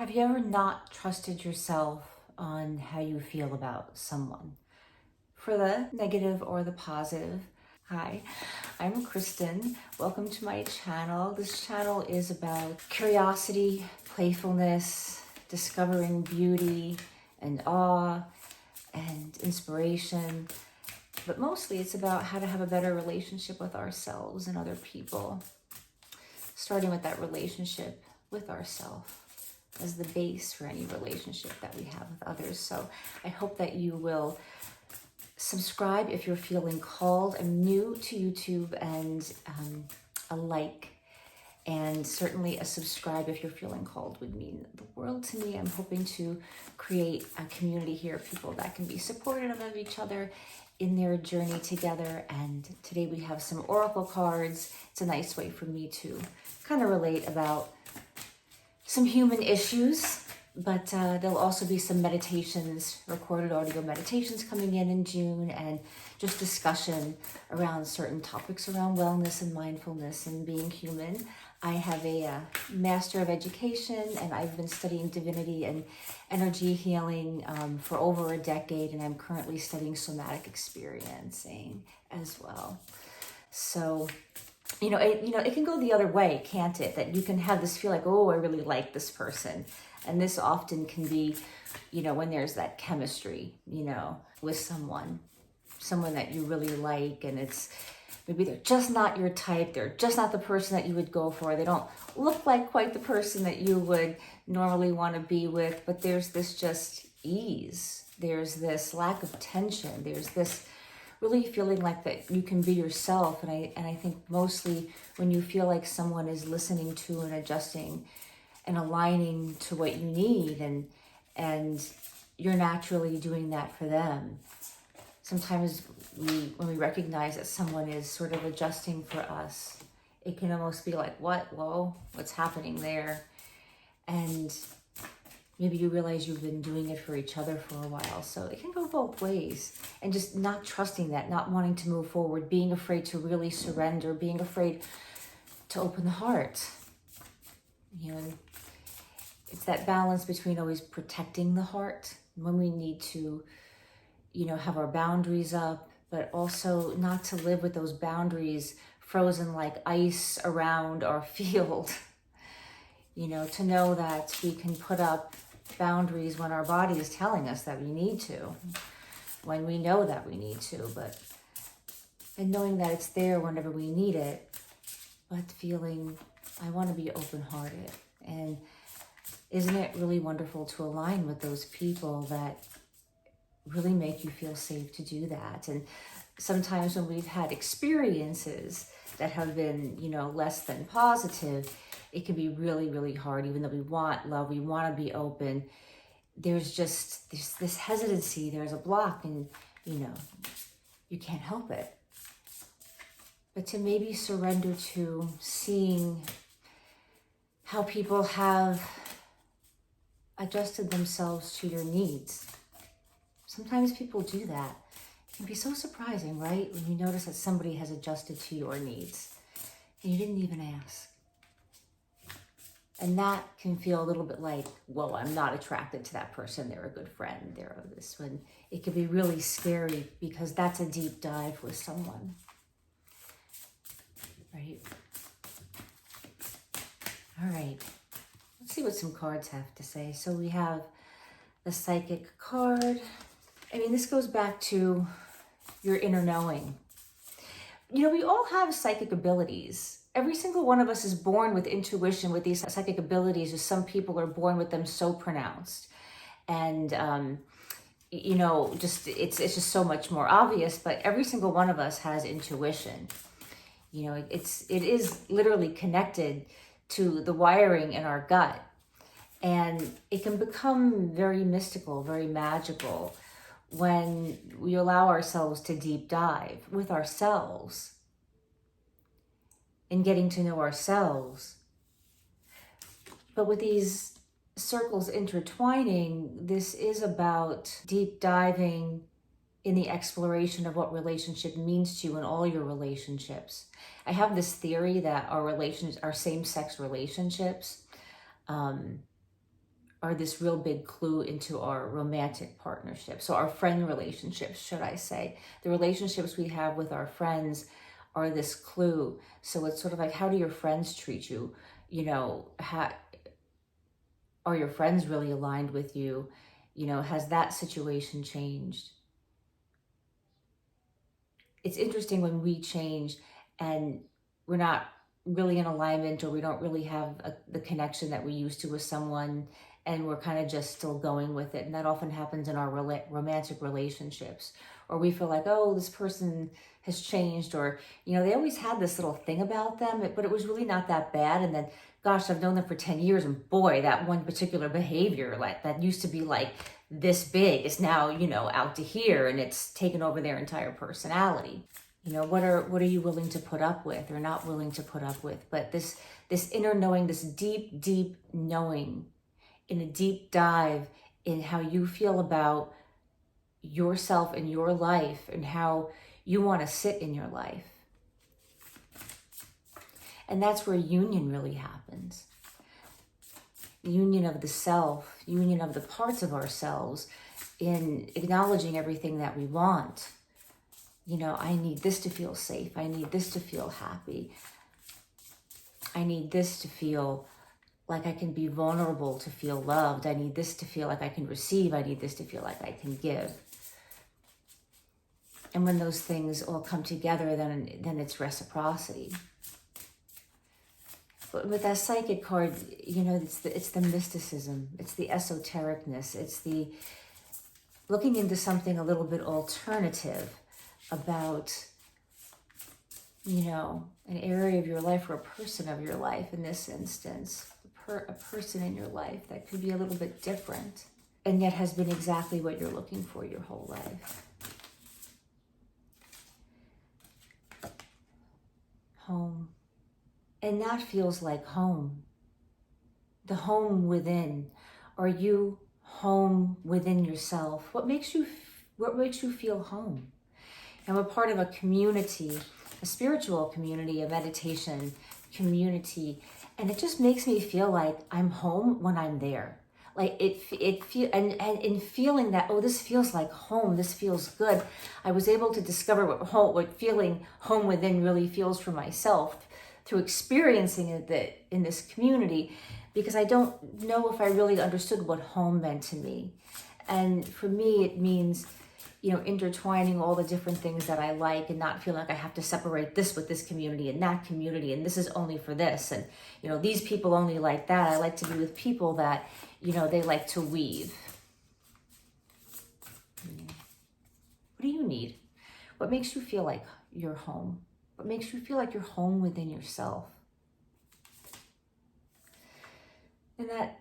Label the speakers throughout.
Speaker 1: Have you ever not trusted yourself on how you feel about someone? For the negative or the positive. Hi, I'm Kristen. Welcome to my channel. This channel is about curiosity, playfulness, discovering beauty and awe and inspiration. But mostly it's about how to have a better relationship with ourselves and other people. Starting with that relationship with ourselves as the base for any relationship that we have with others. So I hope that you will subscribe if you're feeling called. I'm new to YouTube, and a like and certainly a subscribe if you're feeling called would mean the world to me. I'm hoping to create a community here of people that can be supportive of each other in their journey together. And today we have some oracle cards. It's a nice way for me to kind of relate about some human issues, but there'll also be some meditations, recorded audio meditations coming in June, and just discussion around certain topics around wellness and mindfulness and being human. I have a Master of Education, and I've been studying divinity and energy healing for over a decade, and I'm currently studying somatic experiencing as well. So it can go the other way, can't it? That you can have this feel like, oh, I really like this person. And this often can be, when there's that chemistry, with someone that you really like, and it's maybe they're just not your type. They're just not the person that you would go for. They don't look like quite the person that you would normally want to be with, but there's this just ease. There's this lack of tension. There's this really feeling like that you can be yourself. And I think mostly when you feel like someone is listening to and adjusting and aligning to what you need, and you're naturally doing that for them. Sometimes when we recognize that someone is sort of adjusting for us, it can almost be like, what's happening there? And maybe you realize you've been doing it for each other for a while. So it can go both ways. And just not trusting that, not wanting to move forward, being afraid to really surrender, being afraid to open the heart. And it's that balance between always protecting the heart when we need to, have our boundaries up, but also not to live with those boundaries frozen like ice around our field. To know that we can put up boundaries when our body is telling us that we need to, when we know that we need to, and knowing that it's there whenever we need it, but feeling, I want to be open-hearted. And isn't it really wonderful to align with those people that really make you feel safe to do that? And sometimes when we've had experiences that have been, less than positive, it can be really, really hard. Even though we want love, we want to be open, there's this hesitancy, there's a block, and, you can't help it. But to maybe surrender to seeing how people have adjusted themselves to your needs. Sometimes people do that. It can be so surprising, right? When you notice that somebody has adjusted to your needs and you didn't even ask. And that can feel a little bit like, whoa, I'm not attracted to that person. They're a good friend. They're this one. It can be really scary because that's a deep dive with someone, right? All right. Let's see what some cards have to say. So we have the Psychic card. This goes back to your inner knowing. We all have psychic abilities. Every single one of us is born with intuition, with these psychic abilities, as some people are born with them so pronounced. And, it's just so much more obvious, but every single one of us has intuition. It is literally connected to the wiring in our gut. And it can become very mystical, very magical when we allow ourselves to deep dive with ourselves and getting to know ourselves. But with these circles intertwining, this is about deep diving in the exploration of what relationship means to you in all your relationships. I have this theory that our same-sex relationships are this real big clue into our romantic partnership. So our friend relationships, should I say. The relationships we have with our friends are this clue. So it's sort of like, how do your friends treat you? You know, are your friends really aligned with you? You know, has that situation changed? It's interesting when we change and we're not really in alignment, or we don't really have the connection that we used to with someone, and we're kind of just still going with it. And that often happens in our romantic relationships, or we feel like, oh, this person has changed, or, you know, they always had this little thing about them, but it was really not that bad. And then, gosh, I've known them for 10 years, and boy, that one particular behavior, like that used to be like this big, is now, you know, out to here, and it's taken over their entire personality. You know, what are you willing to put up with or not willing to put up with? But this inner knowing, this deep knowing, in a deep dive in how you feel about yourself and your life, and how you want to sit in your life. And that's where union really happens. Union of the self, union of the parts of ourselves, in acknowledging everything that we want. You know, I need this to feel safe. I need this to feel happy. I need this to feel like I can be vulnerable, to feel loved. I need this to feel like I can receive. I need this to feel like I can give. And when those things all come together, then it's reciprocity. But with that psychic card, you know, it's the mysticism. It's the esotericness. It's the looking into something a little bit alternative about, you know, an area of your life, or a person of your life in this instance, a person in your life that could be a little bit different, and yet has been exactly what you're looking for your whole life. Home. And that feels like home. The home within. Are you home within yourself? What makes you feel home? And we're part of a community, a spiritual community, a meditation community, and it just makes me feel like I'm home when I'm there. Like and in feeling that, oh, this feels like home, this feels good, I was able to discover what feeling home within really feels for myself through experiencing it in this community, because I don't know if I really understood what home meant to me. And for me, it means, you know, intertwining all the different things that I like, and not feeling like I have to separate this with this community and that community, and this is only for this, and, you know, these people only like that. I like to be with people that, you know, they like to weave. What do you need? What makes you feel like you're home? What makes you feel like you're home within yourself? And that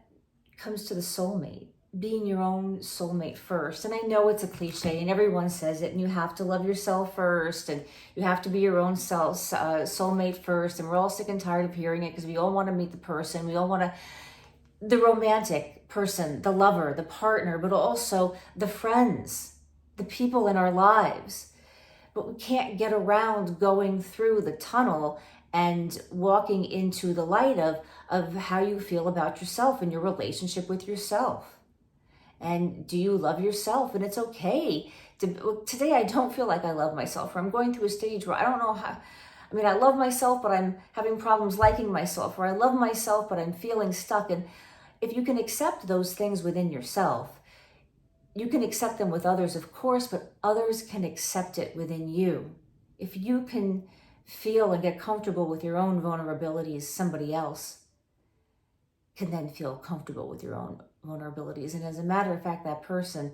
Speaker 1: comes to the soulmate. Being your own soulmate first. And I know it's a cliche and everyone says it, and you have to love yourself first, and you have to be your own soulmate first, and we're all sick and tired of hearing it, because we all want to meet the person, we all want the romantic person, the lover, the partner, but also the friends, the people in our lives. But we can't get around going through the tunnel and walking into the light of how you feel about yourself and your relationship with yourself. And do you love yourself? And it's okay. Today, I don't feel like I love myself, or I'm going through a stage where I don't know how. I mean, I love myself, but I'm having problems liking myself, or I love myself, but I'm feeling stuck. And if you can accept those things within yourself, you can accept them with others, of course, but others can accept it within you. If you can feel and get comfortable with your own vulnerabilities, somebody else can then feel comfortable with your own vulnerabilities. And as a matter of fact, that person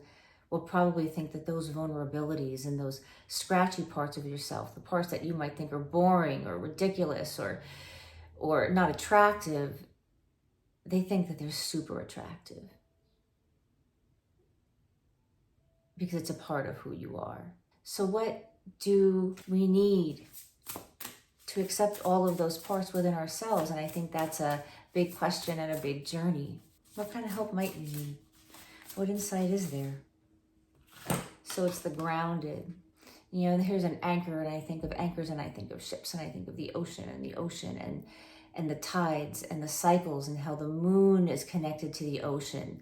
Speaker 1: will probably think that those vulnerabilities and those scratchy parts of yourself, the parts that you might think are boring or ridiculous or not attractive, they think that they're super attractive, because it's a part of who you are. So what do we need to accept all of those parts within ourselves? And I think that's a big question and a big journey. What kind of help might you need? What insight is there? So it's the grounded. You know, here's an anchor, and I think of anchors, and I think of ships, and I think of the ocean, and the tides and the cycles and how the moon is connected to the ocean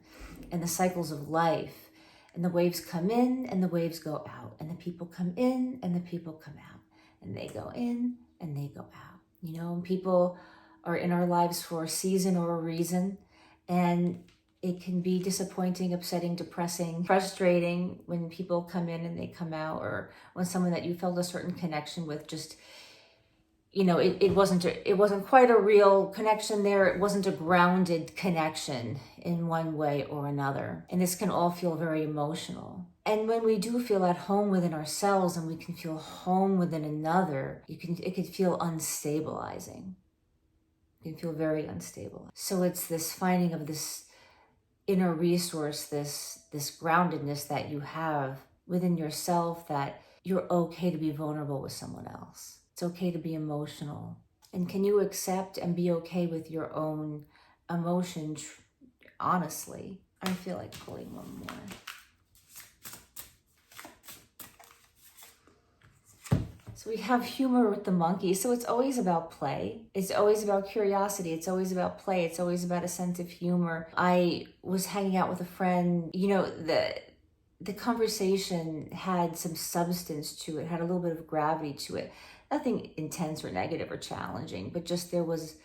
Speaker 1: and the cycles of life. And the waves come in and the waves go out, and the people come in and the people come out, and they go in and they go out. You know, and people are in our lives for a season or a reason, and it can be disappointing, upsetting, depressing, frustrating when people come in and they come out, or when someone that you felt a certain connection with just, you know, it wasn't quite a real connection there. It wasn't a grounded connection in one way or another. And this can all feel very emotional. And when we do feel at home within ourselves and we can feel home within another, it can feel unstabilizing. It can feel very unstable. So it's this finding of this inner resource, this groundedness that you have within yourself, that you're okay to be vulnerable with someone else. It's okay to be emotional. And can you accept and be okay with your own emotions, honestly? I feel like pulling one more. So we have humor with the monkey. So it's always about play. It's always about curiosity. It's always about play. It's always about a sense of humor. I was hanging out with a friend, you know, the conversation had some substance to it, had a little bit of gravity to it. Nothing intense or negative or challenging, but just it was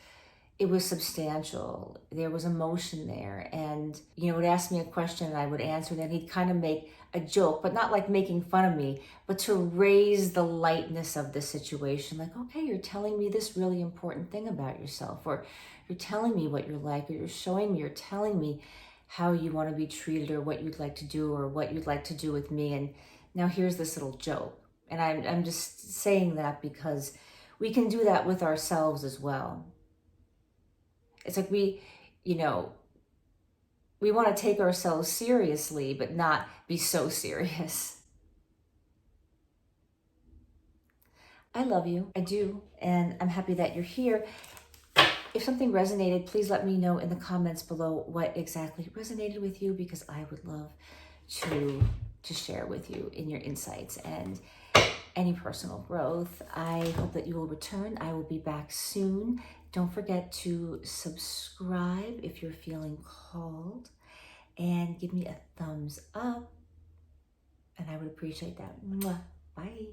Speaker 1: substantial. There was emotion there. And, you know, would ask me a question and I would answer, and then he'd kind of make a joke, but not like making fun of me, but to raise the lightness of the situation. Like, okay, you're telling me this really important thing about yourself, or you're telling me what you're like, or you're showing me, or telling me how you want to be treated, or what you'd like to do, or what you'd like to do with me. And now here's this little joke. And I'm just saying that because we can do that with ourselves as well. It's like we want to take ourselves seriously, but not be so serious. I love you. I do. And I'm happy that you're here. If something resonated, please let me know in the comments below what exactly resonated with you, because I would love to share with you in your insights and any personal growth. I hope that you will return. I will be back soon. Don't forget to subscribe if you're feeling called, and give me a thumbs up, and I would appreciate that. Mwah. Bye.